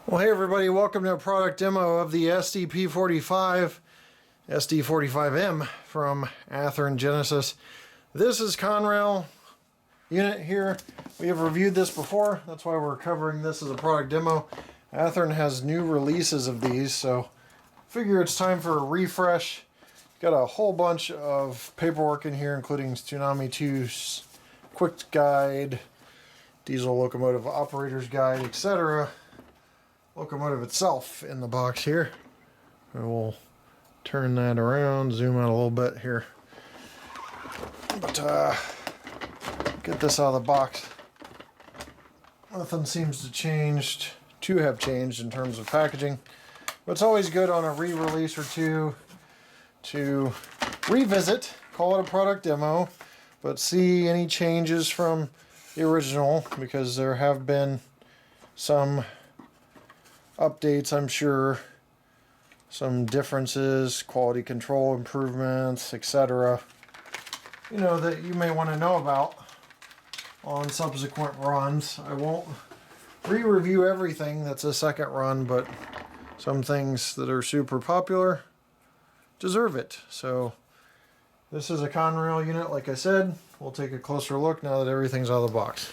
Well, hey everybody, welcome to a product demo of the SDP45, SD45M from Athearn Genesis. This is Conrail unit here. We have reviewed this before, that's why we're covering this as a product demo. Athearn has new releases of these, so figure it's time for a refresh. Got a whole bunch of paperwork in here, including Tsunami 2's quick guide, diesel locomotive operator's guide, etc. Locomotive itself in the box here. I will turn that around, zoom out a little bit here. But get this out of the box. Nothing seems to have changed in terms of packaging. But it's always good on a re-release or two to revisit, call it a product demo, but see any changes from the original, because there have been some updates, I'm sure, some differences, quality control improvements, etc. You know, that you may want to know about on subsequent runs. I won't re-review everything that's a second run, but some things that are super popular deserve it. So this is a Conrail unit, like I said. We'll take a closer look now that everything's out of the box.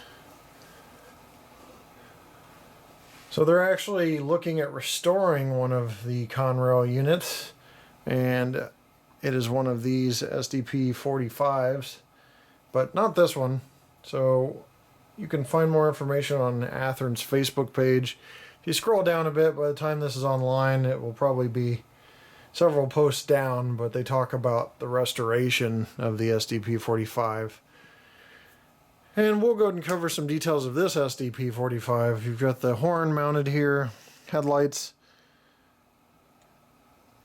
So they're actually looking at restoring one of the Conrail units, and it is one of these SDP45s, but not this one. So you can find more information on Athearn's Facebook page. If you scroll down a bit, by the time this is online, it will probably be several posts down, but they talk about the restoration of the SDP45. And we'll go ahead and cover some details of this SDP45. You've got the horn mounted here, headlights,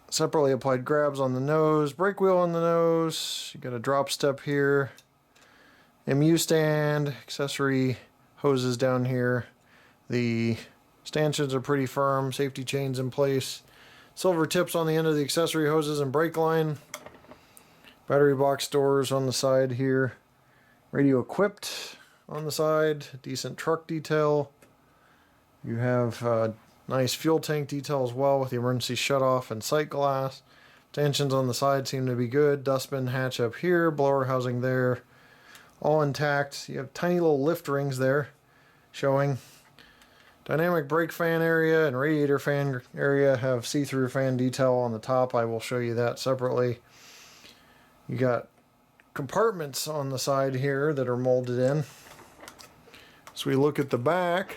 separately applied grabs on the nose, brake wheel on the nose, you got a drop step here, MU stand, accessory hoses down here. The stanchions are pretty firm, safety chains in place, silver tips on the end of the accessory hoses and brake line, battery box doors on the side here. Radio equipped on the side, decent truck detail. You have nice fuel tank detail as well with the emergency shutoff and sight glass. Tensions on the side seem to be good. Dustbin hatch up here, blower housing there, all intact. You have tiny little lift rings there showing. Dynamic brake fan area and radiator fan area have see-through fan detail on the top. I will show you that separately. You got compartments on the side here that are molded in. So we look at the back,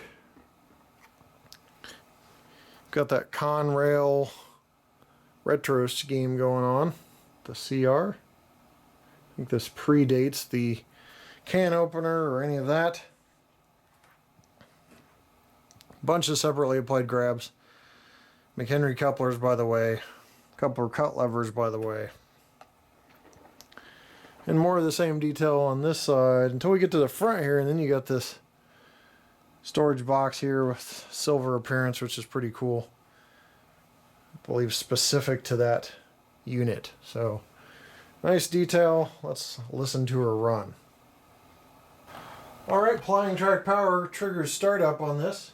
got that Conrail retro scheme going on, the CR. I think this predates the can opener or any of that. Bunch of separately applied grabs. McHenry couplers, by the way. Coupler cut levers, by the way. And more of the same detail on this side until we get to the front here, and then you got this storage box here with silver appearance, which is pretty cool. I believe specific to that unit. So nice detail. Let's listen to her run. Alright, applying track power triggers startup on this.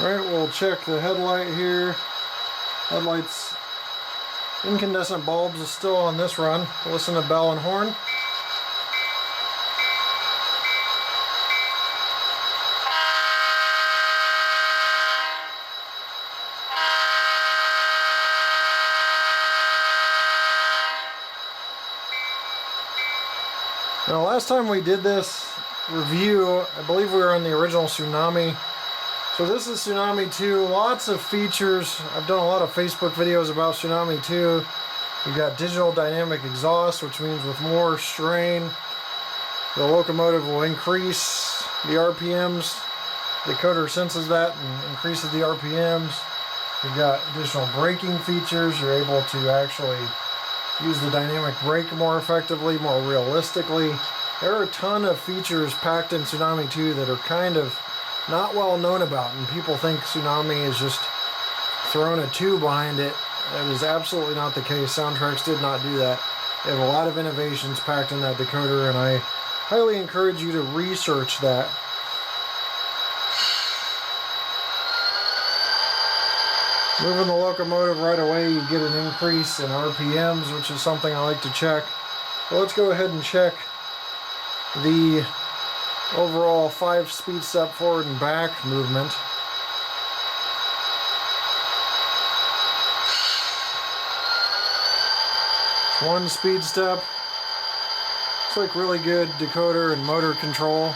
Alright, we'll check the headlight here. Headlights, incandescent bulbs is still on this run. Listen to bell and horn. Now, last time we did this review, I believe we were on the original Tsunami. So this is Tsunami 2, lots of features. I've done a lot of Facebook videos about Tsunami 2. You've got digital dynamic exhaust, which means with more strain, the locomotive will increase the RPMs. The decoder senses that and increases the RPMs. You've got additional braking features. You're able to actually use the dynamic brake more effectively, more realistically. There are a ton of features packed in Tsunami 2 that are kind of not well known about, and people think Tsunami is just throwing a 2 behind it. That is absolutely not the case. Soundtracks did not do that. They have a lot of innovations packed in that decoder, and I highly encourage you to research that. Moving the locomotive right away, you get an increase in RPMs, which is something I like to check. Well, let's go ahead and check the overall 5-speed step forward and back movement. One speed step. Looks like really good decoder and motor control.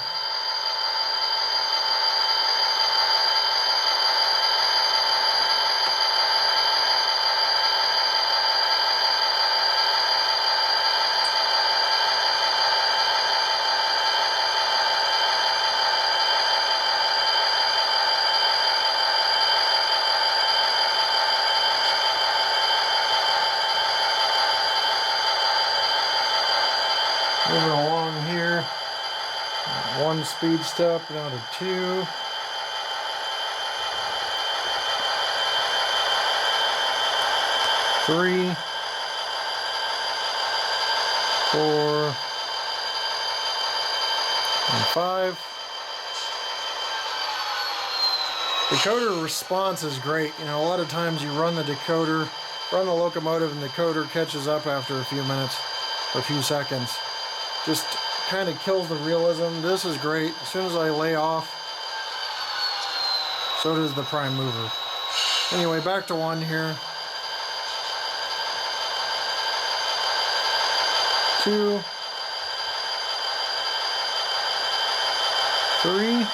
Moving along here, 1 speed step down to 2. Three, 4, and 5. Decoder response is great. You know, a lot of times you run the decoder, run the locomotive, and the decoder catches up after a few minutes or a few seconds. Just kind of kills the realism. This is great. As soon as I lay off, so does the prime mover. Anyway, back to 1 here. 2, 3,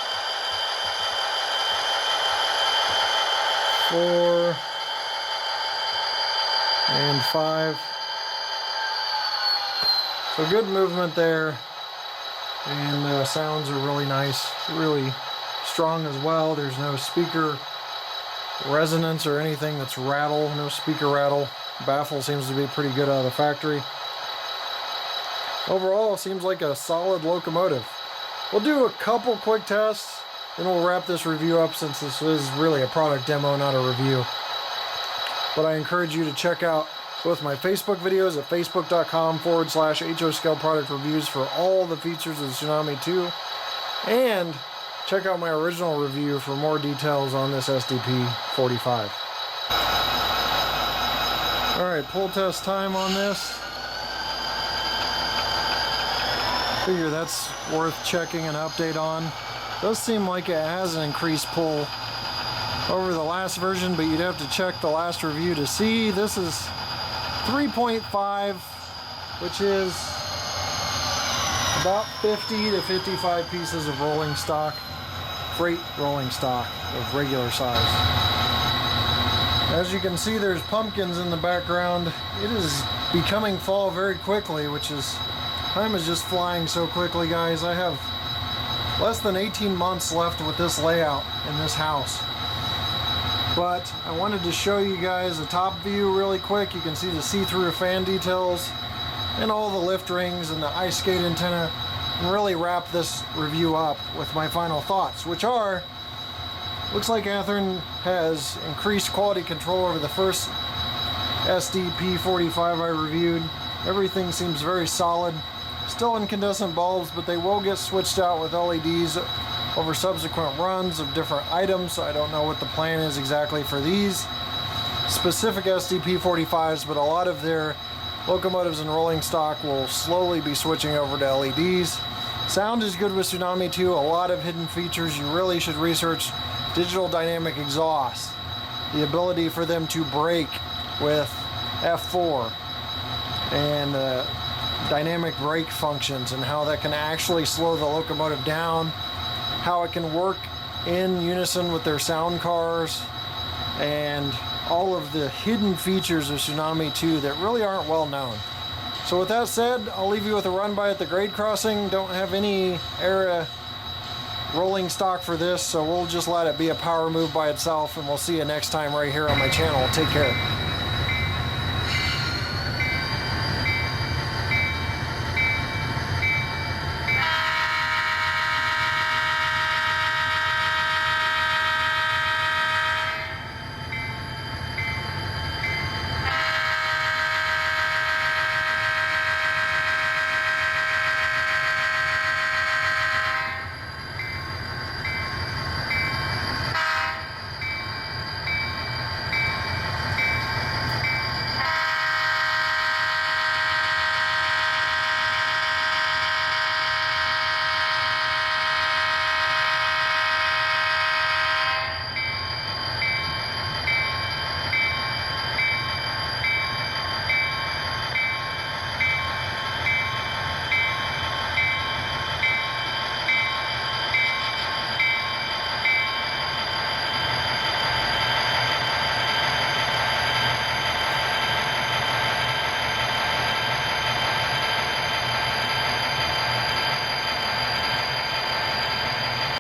4, and 5. So good movement there, and sounds are really nice, really strong as well. There's no speaker resonance or anything that's rattle, no speaker rattle. Baffle seems to be pretty good out of the factory. Overall, it seems like a solid locomotive. We'll do a couple quick tests, then we'll wrap this review up since this is really a product demo, not a review. But I encourage you to check out both my Facebook videos at facebook.com/HO Scale Product Reviews for all the features of Tsunami 2, and check out my original review for more details on this SDP45. Alright, pull test time on this. Figure that's worth checking an update on. Does seem like it has an increased pull over the last version, but you'd have to check the last review to see. This is 3.5, which is about 50 to 55 pieces of rolling stock, freight rolling stock of regular size. As you can see, there's pumpkins in the background. It is becoming fall very quickly, which is, time is just flying so quickly, guys. I have less than 18 months left with this layout in this house. But I wanted to show you guys a top view really quick. You can see the see-through fan details and all the lift rings and the ice skate antenna, and really wrap this review up with my final thoughts, which are, looks like Athearn has increased quality control over the first SDP45 I reviewed. Everything seems very solid. Still incandescent bulbs, but they will get switched out with LEDs over subsequent runs of different items. So I don't know what the plan is exactly for these specific SDP45s, but a lot of their locomotives and rolling stock will slowly be switching over to LEDs. Sound is good with Tsunami 2, a lot of hidden features. You really should research digital dynamic exhaust, the ability for them to brake with F4, and dynamic brake functions, and how that can actually slow the locomotive down, how it can work in unison with their sound cars, and all of the hidden features of Tsunami 2 that really aren't well known. So with that said, I'll leave you with a run by at the grade crossing. Don't have any area rolling stock for this, so we'll just let it be a power move by itself, and we'll see you next time right here on my channel. Take care.